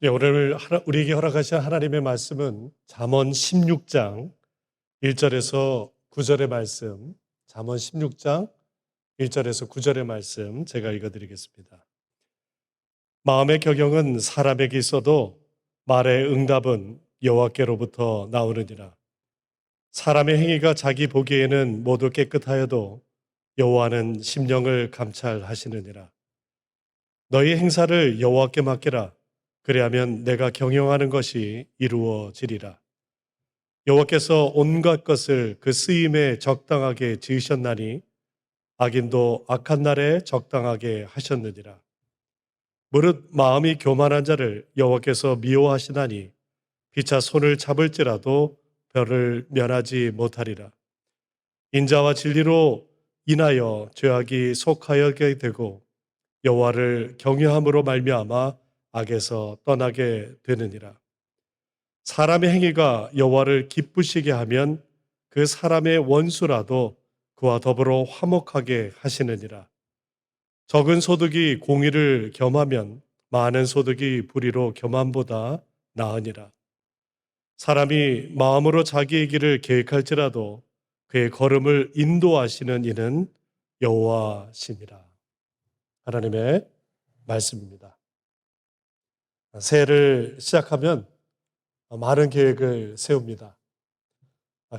네, 오늘 우리에게 허락하신 하나님의 말씀은 잠언 16장 1절에서 9절의 말씀, 잠언 16장 1절에서 9절의 말씀 제가 읽어드리겠습니다. 마음의 격영은 사람에게 있어도 말의 응답은 여호와께로부터 나오느니라. 사람의 행위가 자기 보기에는 모두 깨끗하여도 여호와는 심령을 감찰하시느니라. 너희 행사를 여호와께 맡기라. 그리하면 내가 경영하는 것이 이루어지리라. 여호와께서 온갖 것을 그 쓰임에 적당하게 지으셨나니 악인도 악한 날에 적당하게 하셨느니라. 무릇 마음이 교만한 자를 여호와께서 미워하시나니 피차 손을 잡을지라도 별을 면하지 못하리라. 인자와 진리로 인하여 죄악이 속하여게 되고 여호와를 경외함으로 말미암아 악에서 떠나게 되느니라. 사람의 행위가 여호와를 기쁘시게 하면 그 사람의 원수라도 그와 더불어 화목하게 하시느니라. 적은 소득이 공의를 겸하면 많은 소득이 불의로 겸함보다 나으니라. 사람이 마음으로 자기의 길을 계획할지라도 그의 걸음을 인도하시는 이는 여호와시니라. 하나님의 말씀입니다. 새해를 시작하면 많은 계획을 세웁니다.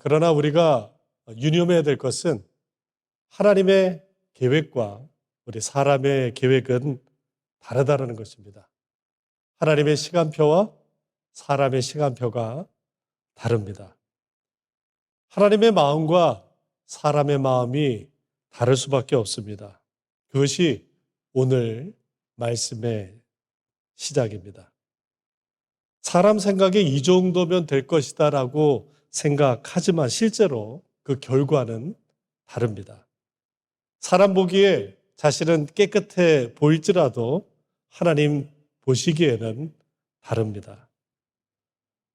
그러나 우리가 유념해야 될 것은 하나님의 계획과 우리 사람의 계획은 다르다는 것입니다. 하나님의 시간표와 사람의 시간표가 다릅니다. 하나님의 마음과 사람의 마음이 다를 수밖에 없습니다. 그것이 오늘 말씀의 시작입니다. 사람 생각에 이 정도면 될 것이다 라고 생각하지만 실제로 그 결과는 다릅니다. 사람 보기에 자신은 깨끗해 보일지라도 하나님 보시기에는 다릅니다.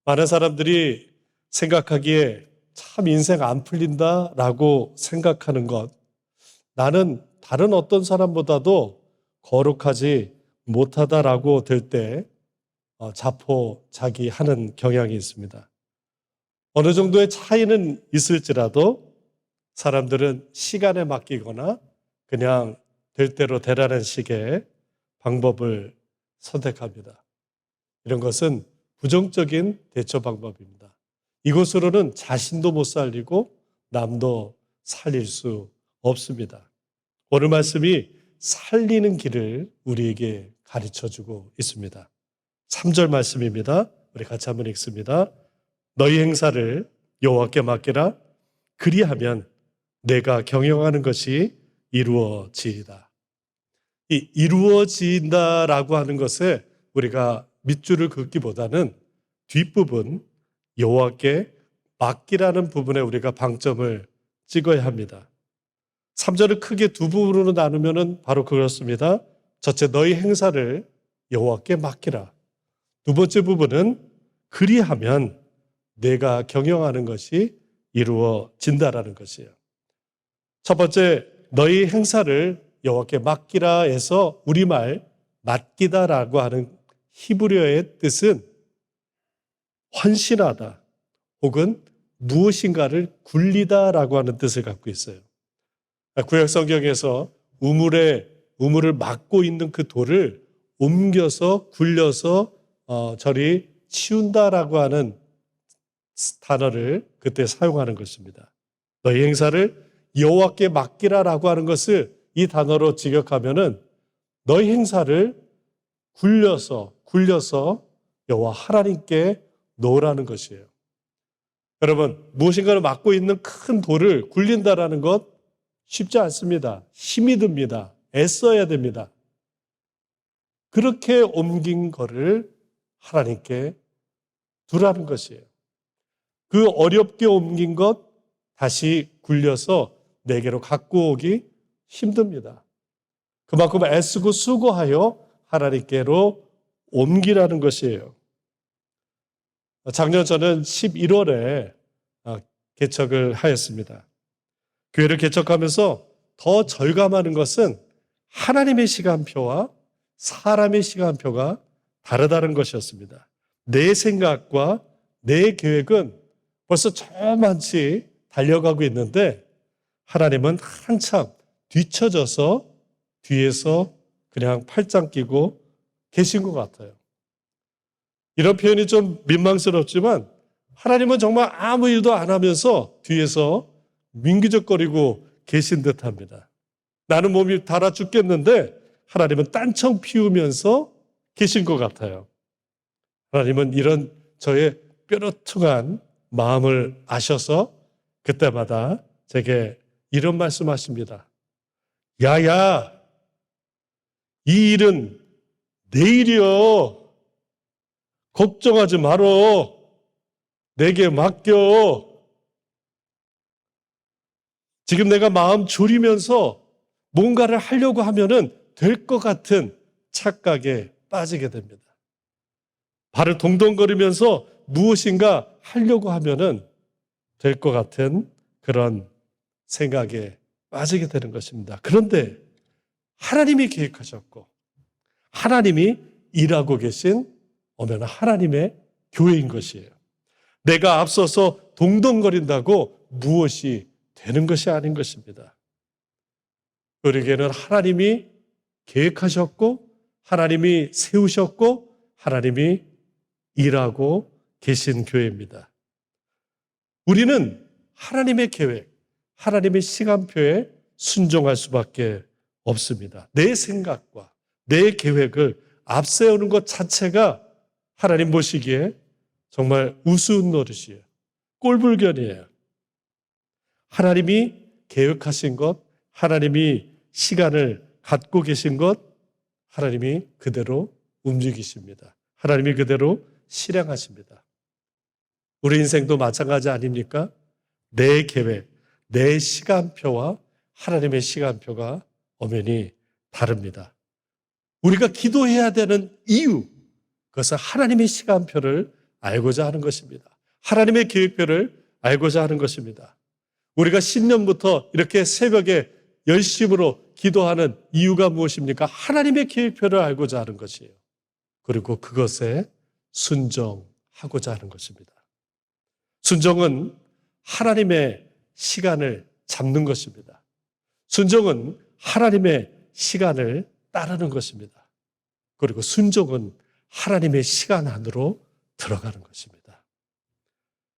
많은 사람들이 생각하기에 참 인생 안 풀린다 라고 생각하는 것, 나는 다른 어떤 사람보다도 거룩하지 못하다라고 될 때 자포자기하는 경향이 있습니다. 어느 정도의 차이는 있을지라도 사람들은 시간에 맡기거나 그냥 될 대로 되라는 식의 방법을 선택합니다. 이런 것은 부정적인 대처 방법입니다. 이것으로는 자신도 못 살리고 남도 살릴 수 없습니다. 오늘 말씀이 살리는 길을 우리에게 가르쳐주고 있습니다. 3절 말씀입니다. 우리 같이 한번 읽습니다. 너희 행사를 여호와께 맡기라. 그리하면 내가 경영하는 것이 이루어지이다. 이 이루어진다라고 하는 것에 우리가 밑줄을 긋기보다는 뒷부분 여호와께 맡기라는 부분에 우리가 방점을 찍어야 합니다. 3절을 크게 두 부분으로 나누면 바로 그렇습니다. 첫째, 너희 행사를 여호와께 맡기라. 두 번째 부분은 그리하면 내가 경영하는 것이 이루어진다라는 것이에요. 첫 번째, 너희 행사를 여호와께 맡기라 해서 우리말 맡기다라고 하는 히브리어의 뜻은 헌신하다 혹은 무엇인가를 굴리다라고 하는 뜻을 갖고 있어요. 구약 성경에서 우물을 막고 있는 그 돌을 옮겨서 굴려서 저리 치운다라고 하는 단어를 그때 사용하는 것입니다. 너희 행사를 여호와께 맡기라라고 하는 것을 이 단어로 직역하면은 너희 행사를 굴려서 여호와 하나님께 놓으라는 것이에요. 여러분, 무엇인가를 막고 있는 큰 돌을 굴린다라는 것 쉽지 않습니다. 힘이 듭니다. 애써야 됩니다. 그렇게 옮긴 거를 하나님께 두라는 것이에요. 그 어렵게 옮긴 것 다시 굴려서 내게로 갖고 오기 힘듭니다. 그만큼 애쓰고 수고하여 하나님께로 옮기라는 것이에요. 작년 저는 11월에 개척을 하였습니다. 교회를 개척하면서 더 절감하는 것은 하나님의 시간표와 사람의 시간표가 다르다는 것이었습니다. 내 생각과 내 계획은 벌써 저만치 달려가고 있는데 하나님은 한참 뒤처져서 뒤에서 그냥 팔짱 끼고 계신 것 같아요. 이런 표현이 좀 민망스럽지만 하나님은 정말 아무 일도 안 하면서 뒤에서 민기적거리고 계신 듯합니다. 나는 몸이 닳아 죽겠는데 하나님은 딴청 피우면서 계신 것 같아요. 하나님은 이런 저의 뾰루퉁한 마음을 아셔서 그때마다 제게 이런 말씀하십니다. 야야, 이 일은 내 일이여. 걱정하지 말어. 내게 맡겨. 지금 내가 마음 졸이면서 뭔가를 하려고 하면은 될 것 같은 착각에 빠지게 됩니다. 발을 동동거리면서 무엇인가 하려고 하면은 될 것 같은 그런 생각에 빠지게 되는 것입니다. 그런데 하나님이 계획하셨고 하나님이 일하고 계신 엄연한 하나님의 교회인 것이에요. 내가 앞서서 동동거린다고 무엇이 되는 것이 아닌 것입니다. 우리에게는 하나님이 계획하셨고 하나님이 세우셨고 하나님이 일하고 계신 교회입니다. 우리는 하나님의 계획, 하나님의 시간표에 순종할 수밖에 없습니다. 내 생각과 내 계획을 앞세우는 것 자체가 하나님 보시기에 정말 우스운 노릇이에요. 꼴불견이에요. 하나님이 계획하신 것, 하나님이 시간을 갖고 계신 것, 하나님이 그대로 움직이십니다. 하나님이 그대로 실행하십니다. 우리 인생도 마찬가지 아닙니까? 내 계획, 내 시간표와 하나님의 시간표가 엄연히 다릅니다. 우리가 기도해야 되는 이유, 그것은 하나님의 시간표를 알고자 하는 것입니다. 하나님의 계획표를 알고자 하는 것입니다. 우리가 신년부터 이렇게 새벽에 열심으로 기도하는 이유가 무엇입니까? 하나님의 계획표를 알고자 하는 것이에요. 그리고 그것에 순종하고자 하는 것입니다. 순종은 하나님의 시간을 잡는 것입니다. 순종은 하나님의 시간을 따르는 것입니다. 그리고 순종은 하나님의 시간 안으로 들어가는 것입니다.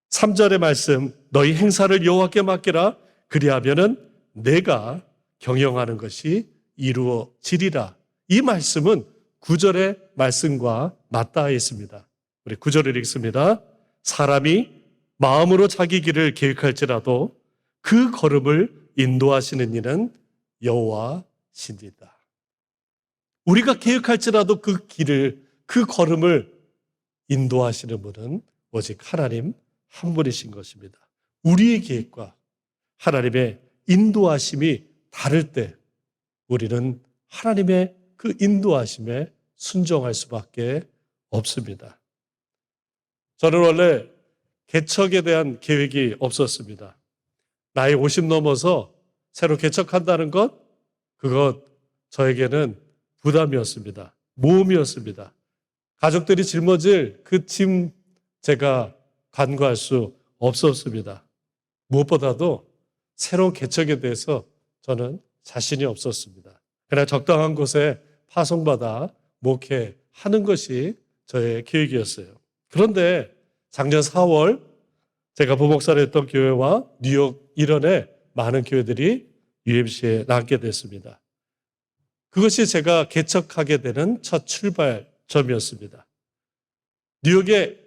3절의 말씀, 너희 행사를 여호와께 맡기라. 그리하면은 내가 경영하는 것이 이루어지리라. 이 말씀은 9절의 말씀과 맞닿아 있습니다. 우리 9절을 읽습니다. 사람이 마음으로 자기 길을 계획할지라도 그 걸음을 인도하시는 이는 여호와시니이다. 우리가 계획할지라도 그 길을, 그 걸음을 인도하시는 분은 오직 하나님 한 분이신 것입니다. 우리의 계획과 하나님의 인도하심이 다를 때 우리는 하나님의 그 인도하심에 순종할 수밖에 없습니다. 저는 원래 개척에 대한 계획이 없었습니다. 나이 50 넘어서 새로 개척한다는 것, 그것 저에게는 부담이었습니다. 모험이었습니다. 가족들이 짊어질 그 짐 제가 간과할 수 없었습니다. 무엇보다도 새로운 개척에 대해서 저는 자신이 없었습니다. 그러나 적당한 곳에 파송받아 목회하는 것이 저의 계획이었어요. 그런데 작년 4월 제가 부목사를 했던 교회와 뉴욕 일원의 많은 교회들이 UMC에 남게 됐습니다. 그것이 제가 개척하게 되는 첫 출발점이었습니다. 뉴욕에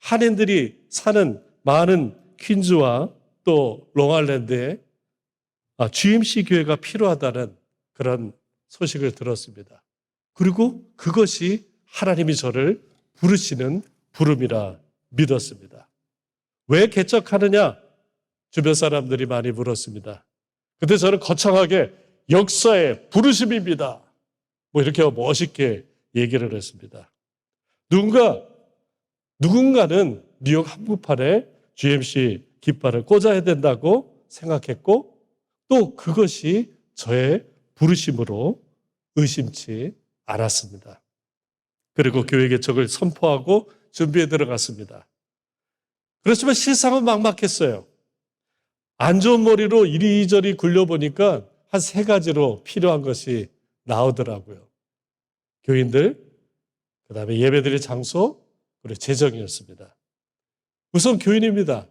한인들이 사는 많은 퀸즈와 또 롱아일랜드에 GMC 교회가 필요하다는 그런 소식을 들었습니다. 그리고 그것이 하나님이 저를 부르시는 부름이라 믿었습니다. 왜 개척하느냐? 주변 사람들이 많이 물었습니다. 그때 저는 거창하게 역사의 부르심입니다. 이렇게 멋있게 얘기를 했습니다. 누군가는 뉴욕 한복판에 GMC 깃발을 꽂아야 된다고 생각했고 또 그것이 저의 부르심으로 의심치 않았습니다. 그리고 교회 개척을 선포하고 준비에 들어갔습니다. 그렇지만 실상은 막막했어요. 안 좋은 머리로 이리저리 굴려보니까 한 세 가지로 필요한 것이 나오더라고요. 교인들, 그다음에 예배드릴 장소, 그리고 재정이었습니다. 우선 교인입니다.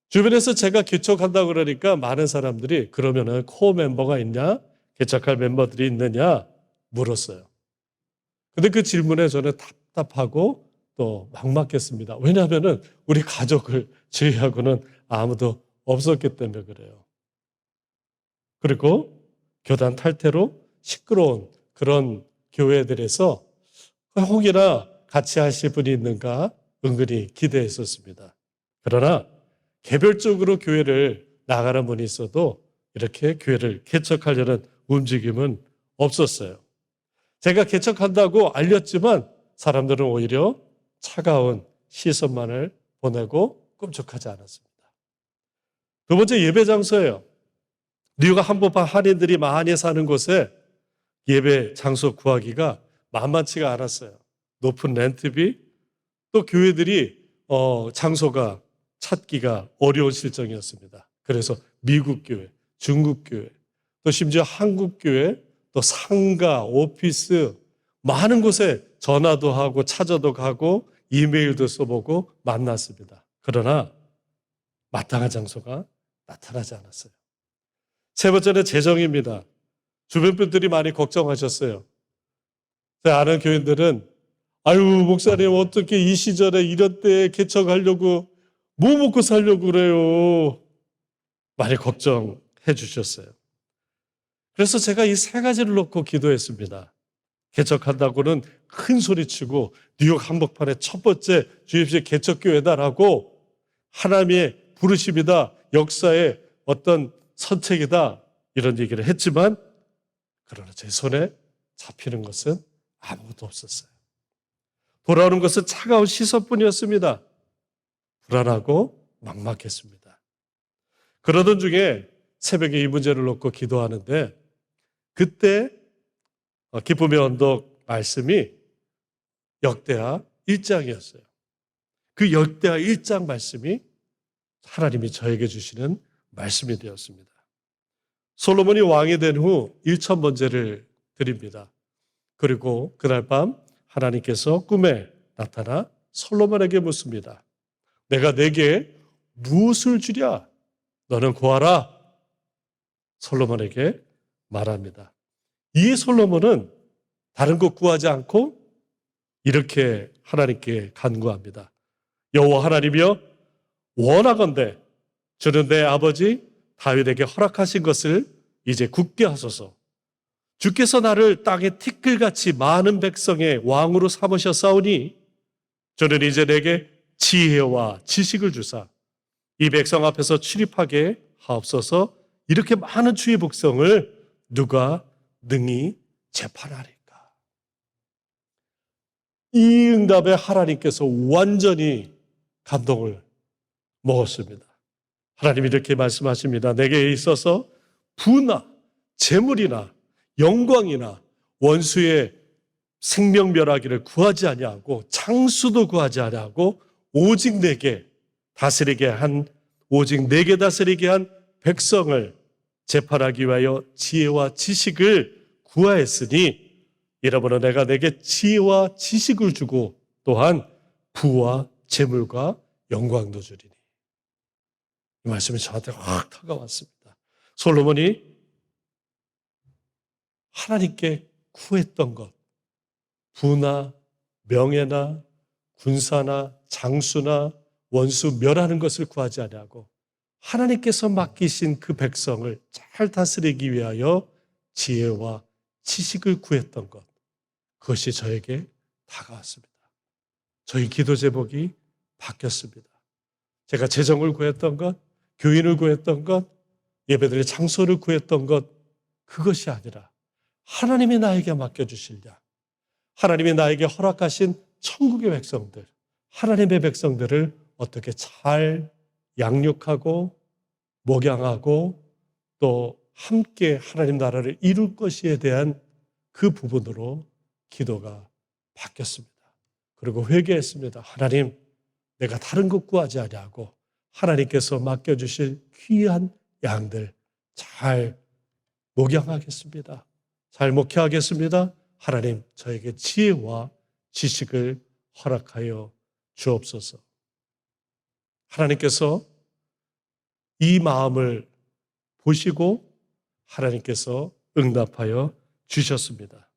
주변에서 제가 개척한다고 그러니까 많은 사람들이 그러면은 코어 멤버가 있냐? 개척할 멤버들이 있느냐? 물었어요. 근데 그 질문에 저는 답답하고 또 막막했습니다. 왜냐하면은 우리 가족을 제외하고는 아무도 없었기 때문에 그래요. 그리고 교단 탈퇴로 시끄러운 그런 교회들에서 혹이나 같이 하실 분이 있는가 은근히 기대했었습니다. 그러나 개별적으로 교회를 나가는 분이 있어도 이렇게 교회를 개척하려는 움직임은 없었어요. 제가 개척한다고 알렸지만 사람들은 오히려 차가운 시선만을 보내고 꿈쩍하지 않았습니다. 두 번째, 예배 장소예요. 뉴욕 한복판 한인들이 많이 사는 곳에 예배 장소 구하기가 만만치가 않았어요. 높은 렌트비, 또 교회들이 장소가 찾기가 어려운 실정이었습니다. 그래서 미국 교회, 중국 교회, 또 심지어 한국 교회, 또 상가, 오피스 많은 곳에 전화도 하고 찾아도 가고 이메일도 써보고 만났습니다. 그러나 마땅한 장소가 나타나지 않았어요. 세 번째는 재정입니다. 주변 분들이 많이 걱정하셨어요. 제가 아는 교인들은 아유 목사님 어떻게 이 시절에 이런 때에 개척하려고 뭐 먹고 살려고 그래요. 많이 걱정해 주셨어요. 그래서 제가 이 세 가지를 놓고 기도했습니다. 개척한다고는 큰 소리치고 뉴욕 한복판의 첫 번째 GMC 개척교회다라고 하나님의 부르심이다, 역사의 어떤 선택이다 이런 얘기를 했지만 그러나 제 손에 잡히는 것은 아무것도 없었어요. 돌아오는 것은 차가운 시선뿐이었습니다. 불안하고 막막했습니다. 그러던 중에 새벽에 이 문제를 놓고 기도하는데 그때 기쁨의 언덕 말씀이 역대하 1장이었어요. 그 역대하 1장 말씀이 하나님이 저에게 주시는 말씀이 되었습니다. 솔로몬이 왕이 된 후 1,000번제를 드립니다. 그리고 그날 밤 하나님께서 꿈에 나타나 솔로몬에게 묻습니다. 내가 내게 무엇을 주랴? 너는 구하라. 솔로몬에게 말합니다. 이 솔로몬은 다른 것 구하지 않고 이렇게 하나님께 간구합니다. 여호와 하나님이여 원하건대 주는 내 아버지 다윗에게 허락하신 것을 이제 굳게 하소서. 주께서 나를 땅의 티끌같이 많은 백성의 왕으로 삼으셨사오니 저는 이제 내게 지혜와 지식을 주사 이 백성 앞에서 출입하게 하옵소서. 이렇게 많은 주의 백성을 누가 능히 재판하리까? 이 응답에 하나님께서 완전히 감동을 먹었습니다. 하나님이 이렇게 말씀하십니다. 내게 있어서 부나 재물이나 영광이나 원수의 생명멸하기를 구하지 아니하고 장수도 구하지 아니하고 오직 내게 다스리게 한 오직 내게 다스리게 한 백성을 재판하기 위하여 지혜와 지식을 구하였으니 이러므로 내가 내게 지혜와 지식을 주고 또한 부와 재물과 영광도 주리니. 이 말씀이 저한테 확 다가왔습니다. 솔로몬이 하나님께 구했던 것, 부나 명예나 군사나 장수나 원수 멸하는 것을 구하지 아니하고 하나님께서 맡기신 그 백성을 잘 다스리기 위하여 지혜와 지식을 구했던 것, 그것이 저에게 다가왔습니다. 저희 기도 제목이 바뀌었습니다. 제가 재정을 구했던 것, 교인을 구했던 것, 예배드릴 장소를 구했던 것, 그것이 아니라 하나님이 나에게 맡겨주실랴, 하나님이 나에게 허락하신 천국의 백성들, 하나님의 백성들을 어떻게 잘 양육하고 목양하고 또 함께 하나님 나라를 이룰 것이에 대한 그 부분으로 기도가 바뀌었습니다. 그리고 회개했습니다. 하나님, 내가 다른 것 구하지 아니하고 하나님께서 맡겨주실 귀한 양들 잘 목양하겠습니다. 잘 목회하겠습니다. 하나님, 저에게 지혜와 지식을 허락하여 주옵소서. 하나님께서 이 마음을 보시고 하나님께서 응답하여 주셨습니다.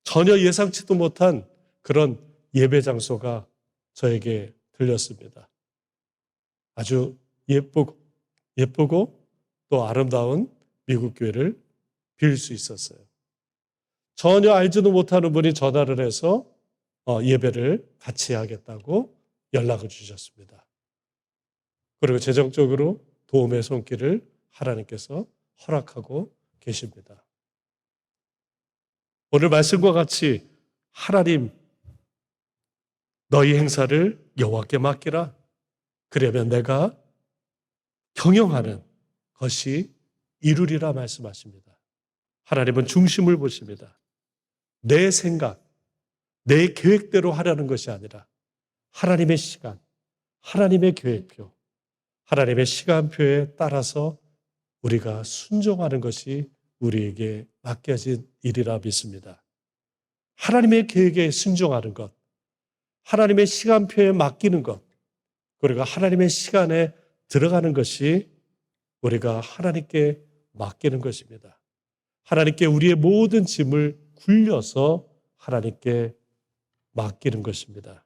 전혀 예상치도 못한 그런 예배 장소가 저에게 들렸습니다. 아주 예쁘고 또 아름다운 미국 교회를 빌 수 있었어요. 전혀 알지도 못하는 분이 전화를 해서 예배를 같이 하겠다고 연락을 주셨습니다. 그리고 재정적으로 도움의 손길을 하나님께서 허락하고 계십니다. 오늘 말씀과 같이 하나님, 너희 행사를 여호와께 맡기라. 그러면 내가 경영하는 것이 이루리라 말씀하십니다. 하나님은 중심을 보십니다. 내 생각, 내 계획대로 하려는 것이 아니라 하나님의 시간, 하나님의 계획표, 하나님의 시간표에 따라서 우리가 순종하는 것이 우리에게 맡겨진 일이라 믿습니다. 하나님의 계획에 순종하는 것, 하나님의 시간표에 맡기는 것, 그리고 하나님의 시간에 들어가는 것이 우리가 하나님께 맡기는 것입니다. 하나님께 우리의 모든 짐을 굴려서 하나님께 맡기는 것입니다.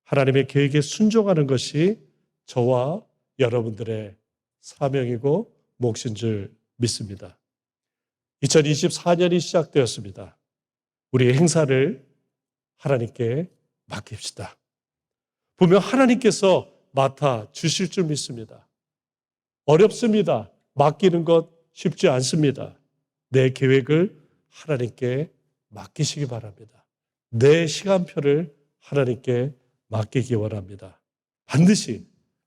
하나님의 계획에 순종하는 것이 저와 여러분들의 사명이고 몫인 줄 믿습니다. 2024년이 시작되었습니다. 우리의 행사를 하나님께 맡깁시다. 보면 하나님께서 맡아 주실 줄 믿습니다. 어렵습니다. 맡기는 것 쉽지 않습니다. 내 계획을 하나님께 맡기시기 바랍니다. 내 시간표를 하나님께 맡기기 원합니다. 반드시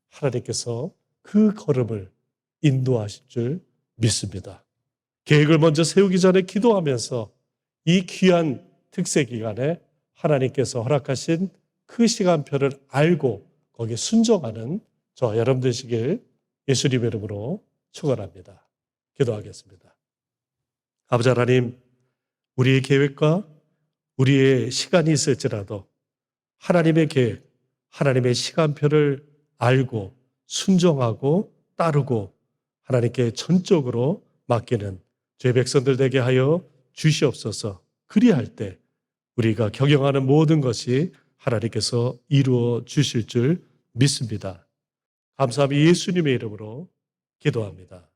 하나님께서 그 걸음을 인도하실 줄 믿습니다. 계획을 먼저 세우기 전에 기도하면서 이 귀한 특세 기간에 하나님께서 허락하신 그 시간표를 알고 거기에 순종하는 저 여러분 되시길 예수님의 이름으로 축원합니다. 기도하겠습니다. 아버지 하나님, 우리의 계획과 우리의 시간이 있을지라도 하나님의 계획, 하나님의 시간표를 알고 순종하고 따르고 하나님께 전적으로 맡기는 죄 백성들 되게 하여 주시옵소서. 그리할 때 우리가 경영하는 모든 것이 하나님께서 이루어 주실 줄 믿습니다. 감사함이 예수님의 이름으로 기도합니다.